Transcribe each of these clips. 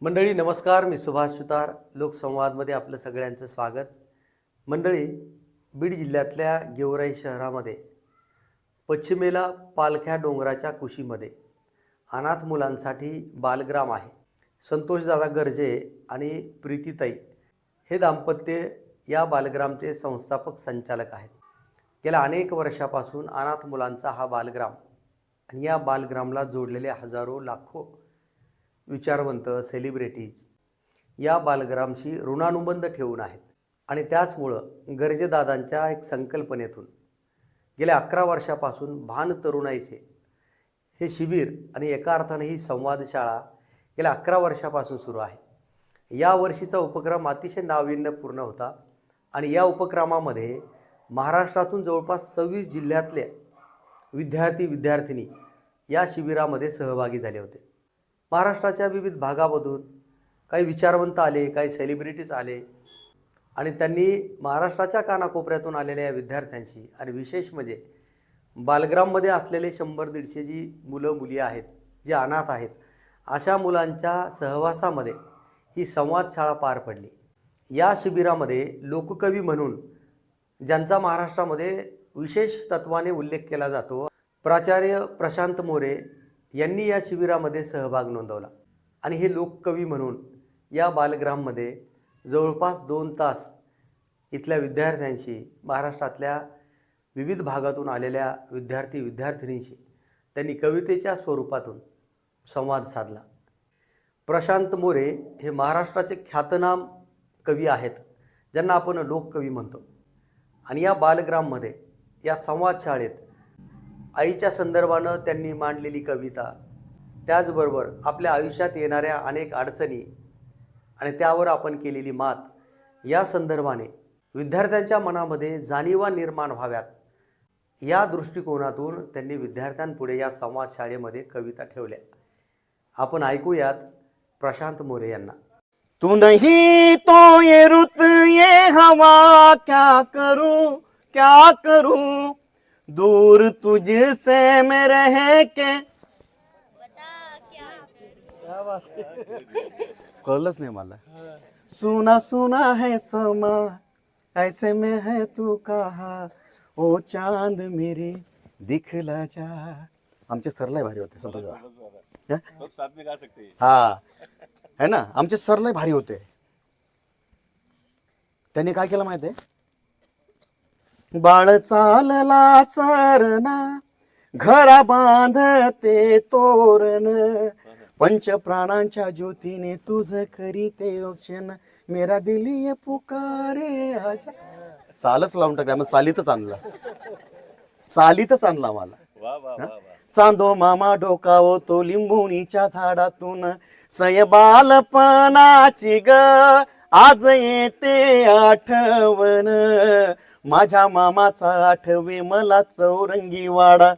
मंडळी नमस्कार, मी सुभाष सुतार. लोकसंवादमध्ये आपलं सगळ्यांचं स्वागत. मंडळी, बीड जिल्ह्यातल्या गेवराई शहरामध्ये पश्चिमेला पालख्या डोंगराच्या कुशीमध्ये अनाथ मुलांसाठी बालग्राम आहे. संतोषदादा गर्जे आणि प्रीतीताई हे दाम्पत्य या बालग्रामचे संस्थापक संचालक आहेत. गेल्या अनेक वर्षापासून अनाथ मुलांचा हा बालग्राम आणि या बालग्रामला जोडलेले हजारो लाखो विचारवंत सेलिब्रिटीज या बालग्रामशी ऋणानुबंध ठेवून आहेत. आणि त्याचमुळं गर्जेदादांच्या एक संकल्पनेतून गेल्या 11 वर्षापासून भान तरुणाईचे हे शिबिर आणि एका अर्थाने ही संवादशाळा गेल्या 11 वर्षापासून सुरू आहे. या वर्षीचा उपक्रम अतिशय नाविन्यपूर्ण होता आणि या उपक्रमामध्ये महाराष्ट्रातून जवळपास 26 जिल्ह्यातले विद्यार्थी-विद्यार्थिनी या शिबिरामध्ये सहभागी झाले होते. महाराष्ट्राच्या विविध भागामधून काही विचारवंत आले, काही सेलिब्रिटीज आले आणि त्यांनी महाराष्ट्राच्या कानाकोपऱ्यातून आलेल्या या विद्यार्थ्यांशी आणि विशेष म्हणजे बालग्राममध्ये असलेले 100-150 जी मुलं मुली आहेत, जे अनाथ आहेत, अशा मुलांच्या सहवासामध्ये ही संवादशाळा पार पडली. या शिबिरामध्ये लोककवी म्हणून ज्यांचा महाराष्ट्रामध्ये विशेष तत्वाने उल्लेख केला जातो, प्राचार्य प्रशांत मोरे यांनी या शिबिरामध्ये सहभाग नोंदवला आणि हे लोककवी म्हणून या बालग्राममध्ये जवळपास 2 तास इथल्या विद्यार्थ्यांशी, महाराष्ट्रातल्या विविध भागातून आलेल्या विद्यार्थी-विद्यार्थिनींशी त्यांनी कवितेच्या स्वरूपातून संवाद साधला. प्रशांत मोरे हे महाराष्ट्राचे ख्यातनाम कवी आहेत, ज्यांना आपण लोककवी म्हणतो. आणि या बालग्राममध्ये या संवादशाळेत आईच्या संदर्भानं त्यांनी मांडलेली कविता, त्याचबरोबर आपल्या आयुष्यात येणाऱ्या अनेक अडचणी आणि त्यावर आपण केलेली मात या संदर्भाने विद्यार्थ्यांच्या मनामध्ये जाणीवा निर्माण व्हाव्यात या दृष्टिकोनातून त्यांनी विद्यार्थ्यांपुढे या संवादशाळेमध्ये कविता ठेवल्या. आपण ऐकूयात प्रशांत मोरे यांना. तू नहीं तो ये रुत ये हवा क्या करूं दूर तुझसे मैं रह के कळलंच नाही मला. सुना सुना है समा ऐसे में है तू कहा ओ चांद मेरे दिखला जा. आमचे सरलाय भारी होते सब साथ में गा सकते हैं. हा है ना, आमचे सरलाय भारी होते. त्यांनी काय केलं माहिती आहे, बाळ चालला सरना घरा बांधते तोरण पंच प्राणांच्या ज्योतीने तुझ करीते औक्षण मेरा दिल ये पुकारे आजा. चालच लावून टाकला मग चालीतच आणला मला. चांदो मामा डोकावो तो लिंबुणीच्या झाडातून सय बालपणाची ग आज येते आठवण माझ्या मामाचा आठवे मला चौरंगी वाडा.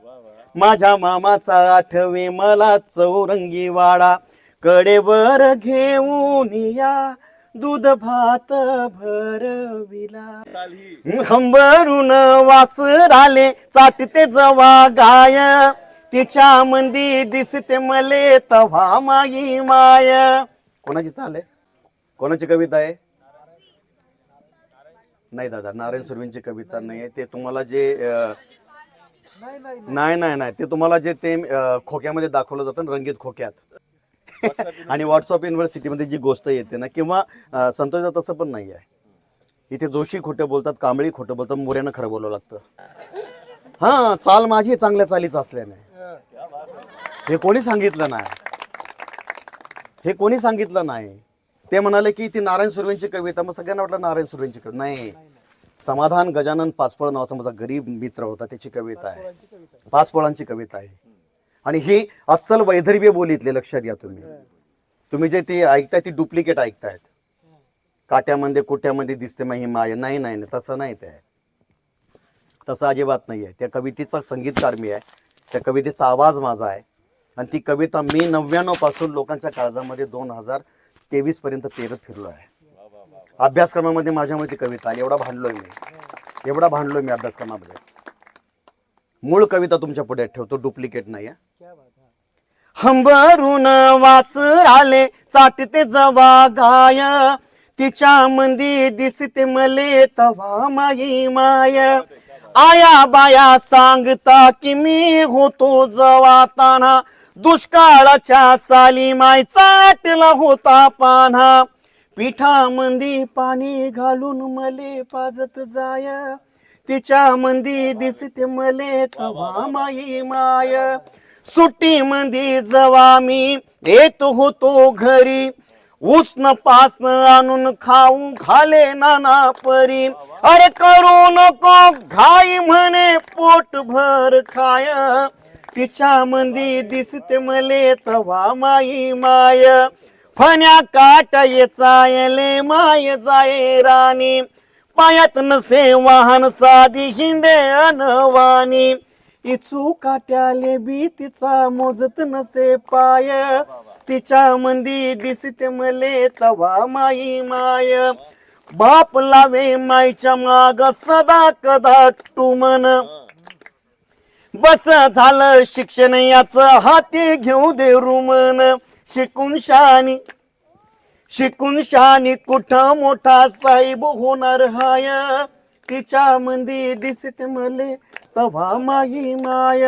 माझ्या मामाचा आठवे मला चौरंगी वाडा. कडेवर घेऊन या दूध भात भरविला हंबरून वासराले चाटते जवा गाय तिच्या मंदी दिसते मले तव्हा माई माय. कोणाची चाल आहे, कोणाची कविता आहे? नाही दादा, नारायण सुर्वेंची कविता नाही आहे. ते तुम्हाला जे नाही ते तुम्हाला जे ते खोक्यामध्ये दाखवलं जातं रंगीत खोक्यात आणि व्हॉट्सअप युनिव्हर्सिटीमध्ये जी गोष्ट येते ना, किंवा संतोष तसं पण नाही आहे. इथे जोशी खोटं बोलतात, कांबळी खोटं बोलतात, मोऱ्यानं खरं बोलावं लागतं. हा, चाल माझी चांगल्या चालीच असल्याने. हे कोणी सांगितलं नाही. ते म्हणाले की ती नारायण सुर्वेंची कविता, मग सगळ्यांना वाटलं नारायण सुर्वेंची कविता. नाही, समाधान गजानन पाचफळ नावाचा माझा गरीब मित्र होता, त्याची कविता आहे, 5 फळांची कविता आहे. आणि ही अस्सल वैदर्भीय बोलीतले, लक्षात घ्या. तुम्ही जे ती ऐकताय ती डुप्लिकेट ऐकतायत. काट्यामध्ये कुट्यामध्ये दिसते मग ही माय. नाही तसं नाही, ते तसं अजिबात नाही आहे. त्या कवितेचा संगीतकार मी आहे, त्या कवितेचा आवाज माझा आहे. आणि ती कविता मी 99 पासून लोकांच्या काळजामध्ये 2023 पर्यंत पेरत फिरलो आहे. अभ्यासक्रमामध्ये माझ्यामध्ये कविता आली. एवढा भांडलोय मी अभ्यासक्रमामध्ये. मूळ कविता तुमच्या पुढे ठेवतो, डुप्लिकेट नाही आहे. हंबरून वासराले चाटते जवा गाय, तिच्या मंदी दिसते मले तवा माई माय. आया बाया सांगता की मी होतो जवाताना, दुष्काळाच्या साली माय चाटला होता पान्हा. पिठामंदी पाणी घालून मले पाजत जाय, तिच्या मंदी दिसते मले तवा माई माय. सुट्टी मंदी जवा मी येत होतो घरी, उसन पासन आणून खाऊ घाले नाना परी. अरे करू नको घाई म्हणे पोट भर खाय, तिच्या मंदी दिसते मले तवा माई माय. फण्या काटाये चायले माय जाये राणी, पायात नसे वाहन साधी हिंदे अनवानी. इचू काट्याले बी तिचा मोजत नसे पाय, तिच्या मंदी दिसते मले तवा माई माय. बाप लावे माईच्या माग सदा कदा टुमन, बस झालं शिक्षण याच हाती घेऊ दे रुमन. शिकून शानी कुठं मोठा साहेब होणार हाय, तिच्या मंदी दिसते मले तवा माई माय.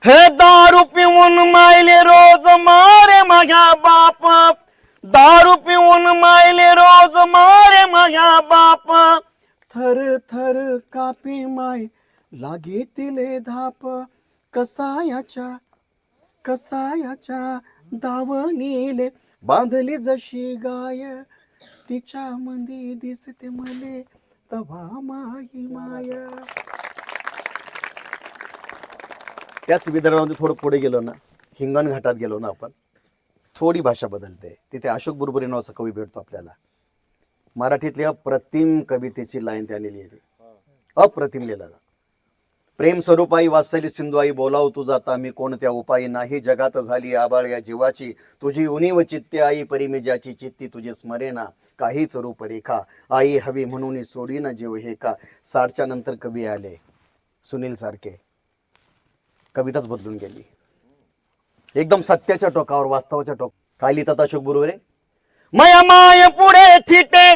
हे दारू पिऊन मायले रोज मारे माझ्या बाप, दारू पिऊन मायले रोज मारे माझ्या बाप. थर थर कापी माय लागे तिले धाप, कसायाच्या दावणीले बांधली जशी गाय, तिच्या मंदी दिसते मले तवा माई माय. त्याच विदर्भामध्ये थोडं पुढे गेलो ना, हिंगणघाटात गेलो ना आपण, थोडी भाषा बदलते. तिथे अशोक बुरबुरे नावाचा कवी भेटतो आपल्याला. मराठीतली अप्रतिम कवितेची लाईन त्याने लिहिली, अप्रतिम लिहिला. प्रेम स्वरूपाई वात्सल्य सिंधुआई बोलाव तू जाता, मी कोणत्या उपायी नाही जगात झाली आबाळ या जीवाची. तुझी उणीव चित्ते आई परी मी ज्याची चित्ती तुझे स्मरेना, काहीच रूप रेखा आई हवी म्हणून सोडी ना जीव हे का. 60च्या नंतर कवी आले सुनील सारखे, कविताच बदलून गेली. एकदम सत्याच्या टोकावर, वास्तवाच्या टोक. काय लिहितात अशोक बुरबुरे? मया माय पुढे थिटे,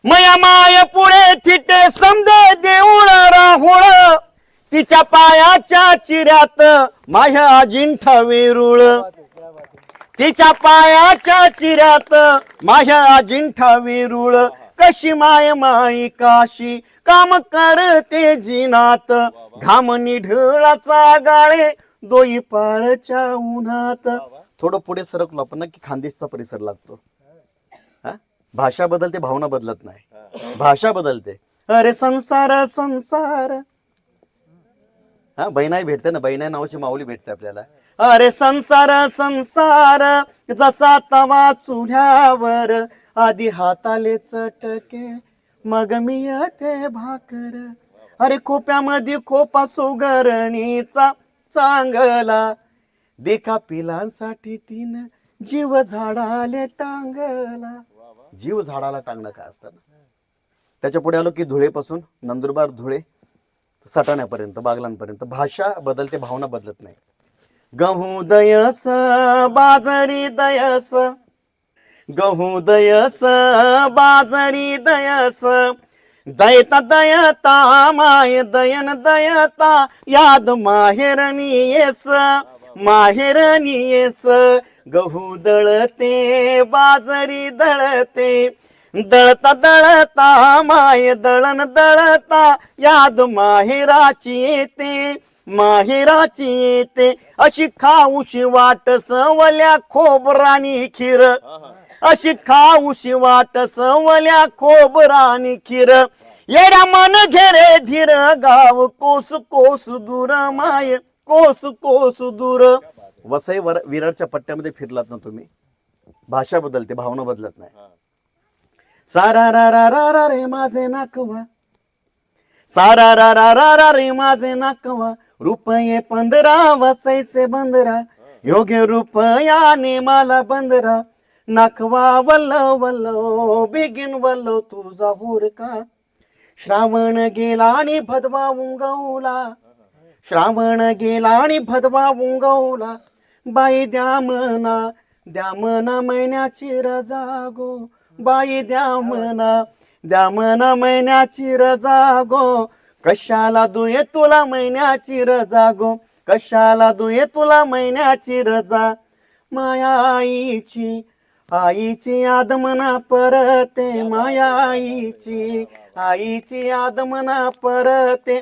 मया माय पुढे थिटे समदे देऊळ राहुळ, तिच्या पायाच्या चिऱ्यात माझ्या अजिंठा वेरूळ, तिच्या पायाच्या चिऱ्यात माझ्या अजिंठा वेरूळ. कशी माय माई काशी काम करते जिनात, घाम निढळाचा गाळे दोई पारच्या उन्हात. थोडं पुढे सरकलो आपण ना की खानदेशचा परिसर लागतो. भाषा बदलते, भावना बदलत नाही. भाषा बदलते. अरे संसार संसार, हा बहिणाई भेटते ना, बहिणाई नावाची माऊली भेटते आपल्याला. अरे संसार संसार जसा तवा चुल्यावर, आधी हाताले चटके मग मी येते भाकर. अरे खोप्यामध्ये खोपा सुगरणीचा चांगला, देखा पिलांसाठी तीन जीव झाडाले टांगला. जीव झाडाला टांगणं काय असतं ना. त्याच्या पुढे आलो की धुळेपासून नंदुरबार, धुळे, सटाण्यापर्यंत, बागलांपर्यंत. भाषा बदलते, भावना बदलत नाही. गहू दयस बाजरी दयस, गहू दयस बाजरी दयस, दयता दयता माय दयन दयता, याद माहेरणी येस माहेरणी येस. गहू दळते बाजरी दळते, दळता दळता माय दळण दळता, याद माहेराची येते माहेराची येते. अशी खाऊशी वाट सवल्या खोबरानी खीर, अशी खाऊशी वाट सवल्या खोबरानी खीर. येड्या मन घेरे धीर गाव कोस कोस दूर माय कोस कोस दूर. वसई विरारच्या पट्ट्यामध्ये फिरलात ना तुम्ही, भाषा बदलते, भावना बदलत नाही. सारा रा रा रा रा रे माझे नाकवा, सारा रा रा रा रा रे माझे नाकवा. रुपये 15 वसईचे बंदरा, योग्य रुपयाने मला बंदरा. नाकवा वल्लो वल्लो बिगिन वल्लो तुझा होर का. श्रावण गेला आणि भदवा उंगवला, श्रावण गेला आणि भदवा उंगवला. बाई द्या म्हणा महिन्याची रजा गो, बाई द्या म्हणा महिन्याची रजा गो, कशाला दुये तुला महिन्याची रजा गो, कशाला दुये तुला महिन्याची रजा. माया आईची याद मना परते, माया आईची याद मना परते.